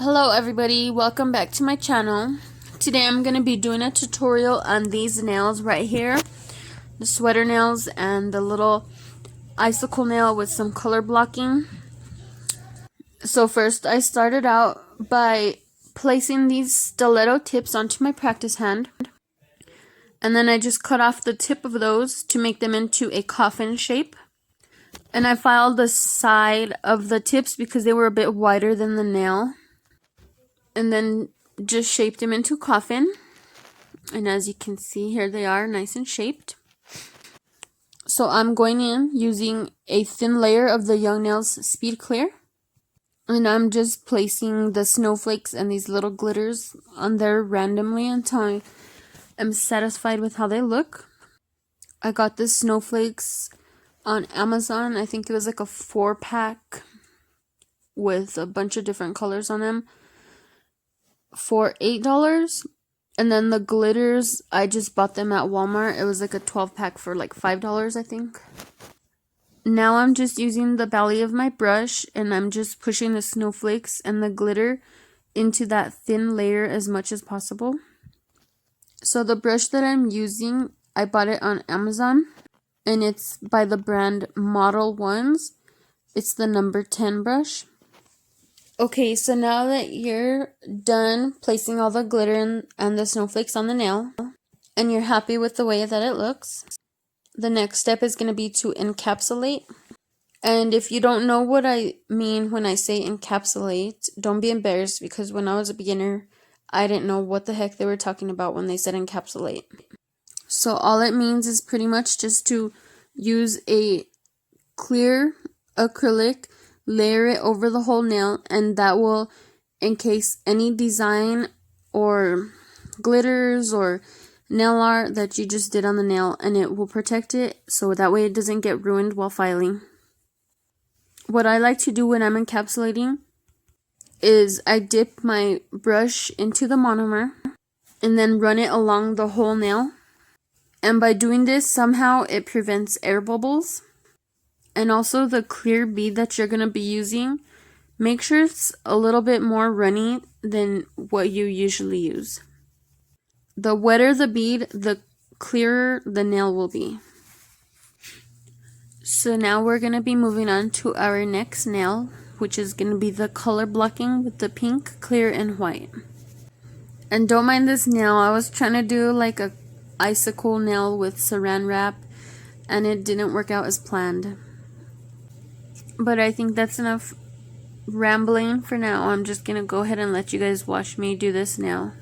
Hello everybody, welcome back to my channel. Today I'm going to be doing a tutorial on these nails right here. The sweater nails and the little icicle nail with some color blocking. So first I started out by placing these stiletto tips onto my practice hand. And then I just cut off the tip of those to make them into a coffin shape. And I filed the side of the tips because they were a bit wider than the nail. And then just shaped them into coffin. And as you can see, here they are, nice and shaped. So I'm going in using a thin layer of the Young Nails Speed Clear. And I'm just placing the snowflakes and these little glitters on there randomly until I am satisfied with how they look. I got the snowflakes on Amazon. I think it was like a 4-pack with a bunch of different colors on them for $8. And then the glitters, I just bought them at Walmart. It was like a 12-pack for like $5, I think. Now I'm just using the belly of my brush and I'm just pushing the snowflakes and the glitter into that thin layer as much as possible. So the brush that I'm using, I bought it on Amazon and it's by the brand Model Ones. It's the number 10 brush. Okay, so now that you're done placing all the glitter and the snowflakes on the nail, and you're happy with the way that it looks, the next step is going to be to encapsulate. And if you don't know what I mean when I say encapsulate, don't be embarrassed because when I was a beginner, I didn't know what the heck they were talking about when they said encapsulate. So all it means is pretty much just to use a clear acrylic, layer it over the whole nail, and that will encase any design or glitters or nail art that you just did on the nail, and it will protect it so that way it doesn't get ruined while filing. What I like to do when I'm encapsulating is I dip my brush into the monomer and then run it along the whole nail. And by doing this, somehow it prevents air bubbles. And also the clear bead that you're going to be using, make sure it's a little bit more runny than what you usually use. The wetter the bead, the clearer the nail will be. So now we're going to be moving on to our next nail, which is going to be the color blocking with the pink, clear, and white. And don't mind this nail, I was trying to do like a icicle nail with saran wrap, and it didn't work out as planned. But I think that's enough rambling for now. I'm just going to go ahead and let you guys watch me do this now.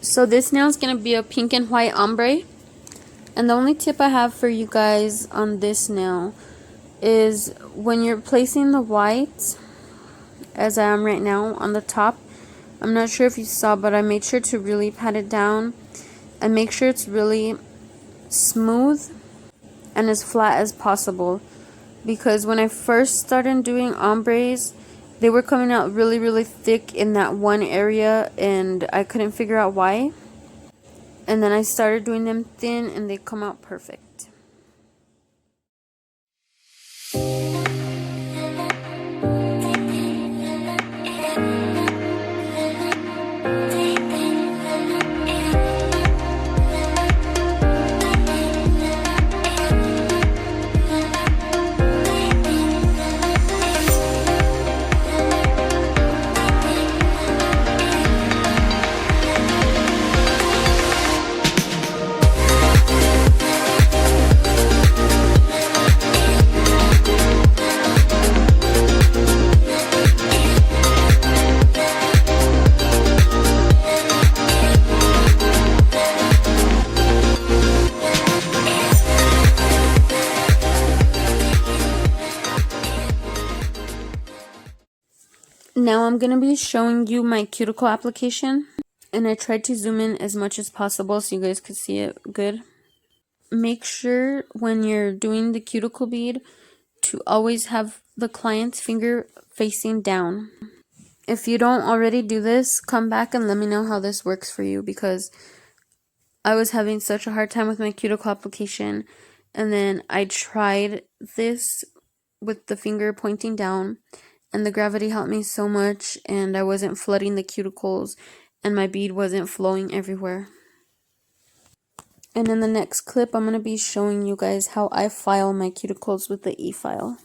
So this nail is going to be a pink and white ombre. And the only tip I have for you guys on this nail is when you're placing the white, as I am right now on the top, I'm not sure if you saw, but I made sure to really pat it down and make sure it's really smooth and as flat as possible. Because when I first started doing ombres, they were coming out really thick in that one area and I couldn't figure out why. And then I started doing them thin and they come out perfect. Now I'm going to be showing you my cuticle application, and I tried to zoom in as much as possible so you guys could see it good. Make sure when you're doing the cuticle bead to always have the client's finger facing down. If you don't already do this, come back and let me know how this works for you, because I was having such a hard time with my cuticle application, and then I tried this with the finger pointing down, and the gravity helped me so much, and I wasn't flooding the cuticles, and my bead wasn't flowing everywhere. And in the next clip, I'm going to be showing you guys how I file my cuticles with the e-file.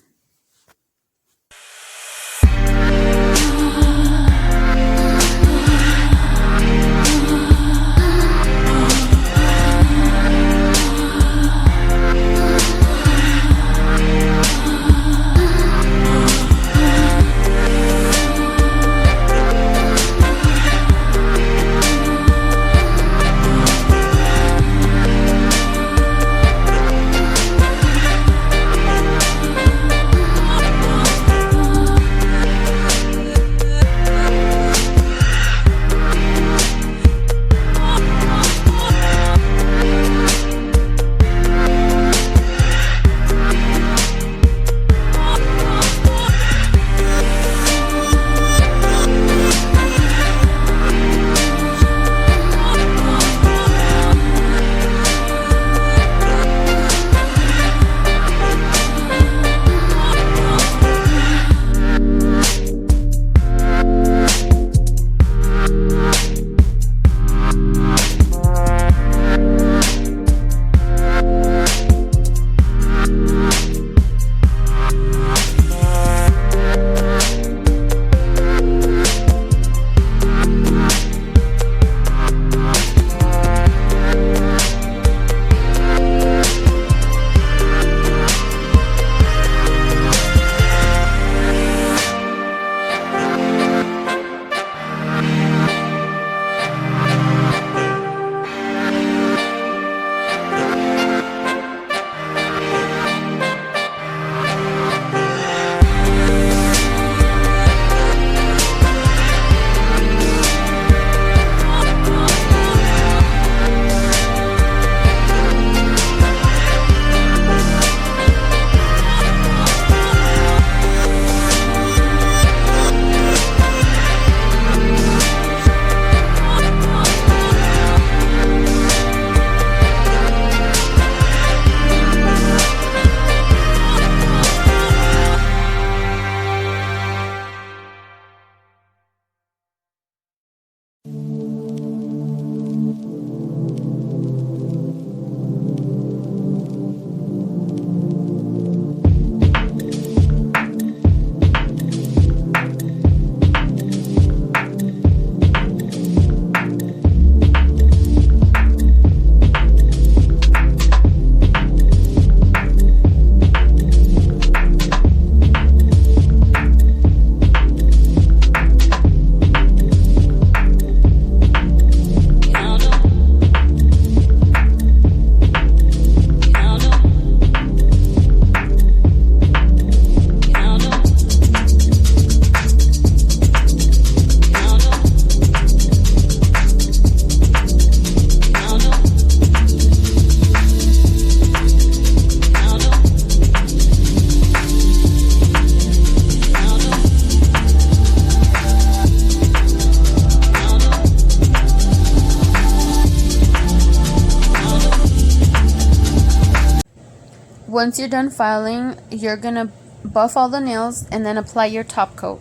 Once you're done filing, you're gonna buff all the nails and then apply your top coat.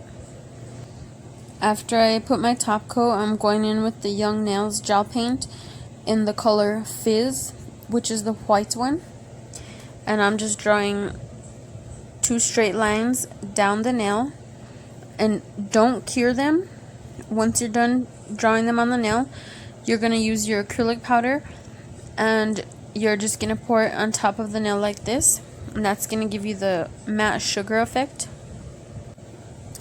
After I put my top coat, I'm going in with the Young Nails gel paint in the color Fizz, which is the white one. And I'm just drawing 2 straight lines down the nail. And don't cure them. Once you're done drawing them on the nail, you're going to use your acrylic powder and you're just going to pour it on top of the nail like this. And that's going to give you the matte sugar effect.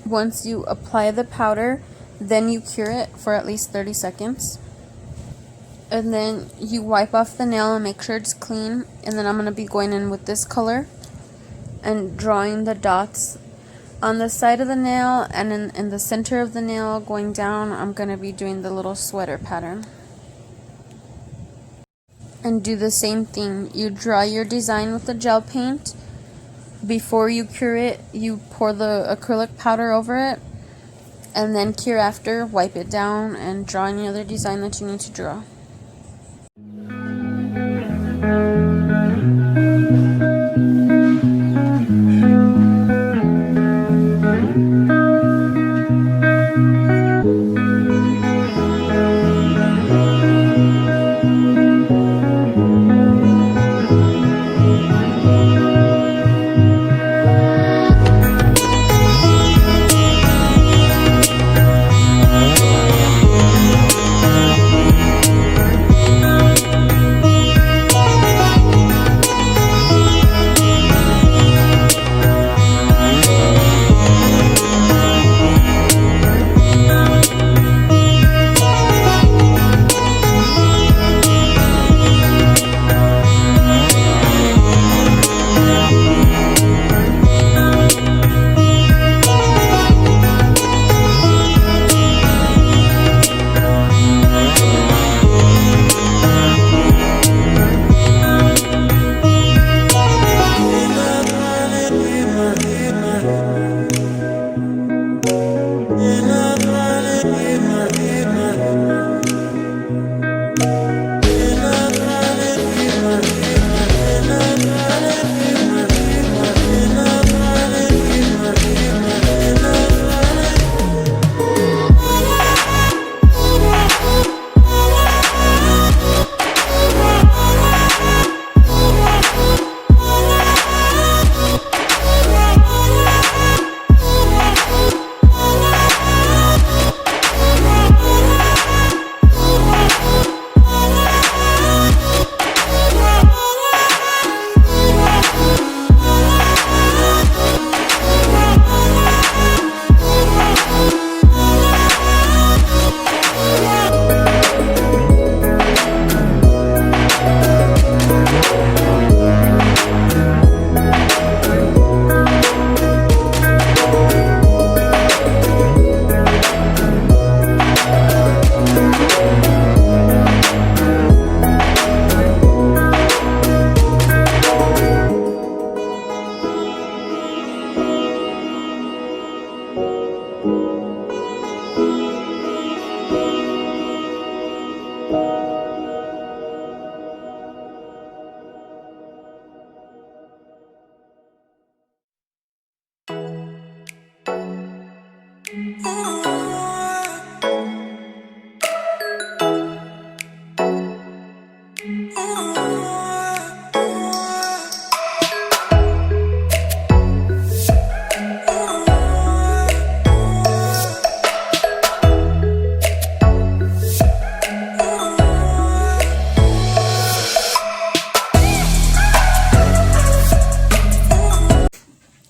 Once you apply the powder, then you cure it for at least 30 seconds. And then you wipe off the nail and make sure it's clean. And then I'm going to be going in with this color and drawing the dots on the side of the nail, and in the center of the nail going down. I'm going to be doing the little sweater pattern. And do the same thing. You draw your design with the gel paint. Before you cure it, you pour the acrylic powder over it, and then cure after, wipe it down, and draw any other design that you need to draw.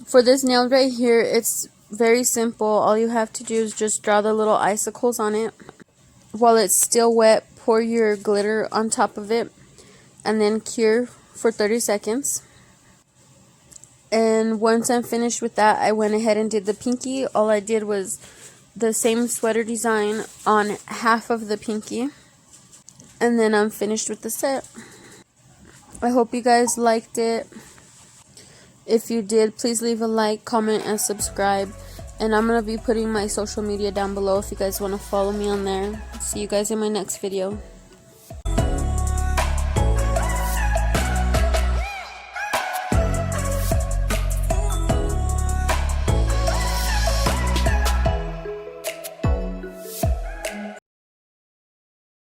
For this nail right here, it's very simple. All you have to do is just draw the little icicles on it. While it's still wet, pour your glitter on top of it and then cure for 30 seconds. And once I'm finished with that, I went ahead and did the pinky. All I did was the same sweater design on half of the pinky. And then I'm finished with the set. I hope you guys liked it. If you did, please leave a like, comment, and subscribe. And I'm going to be putting my social media down below if you guys want to follow me on there. See you guys in my next video.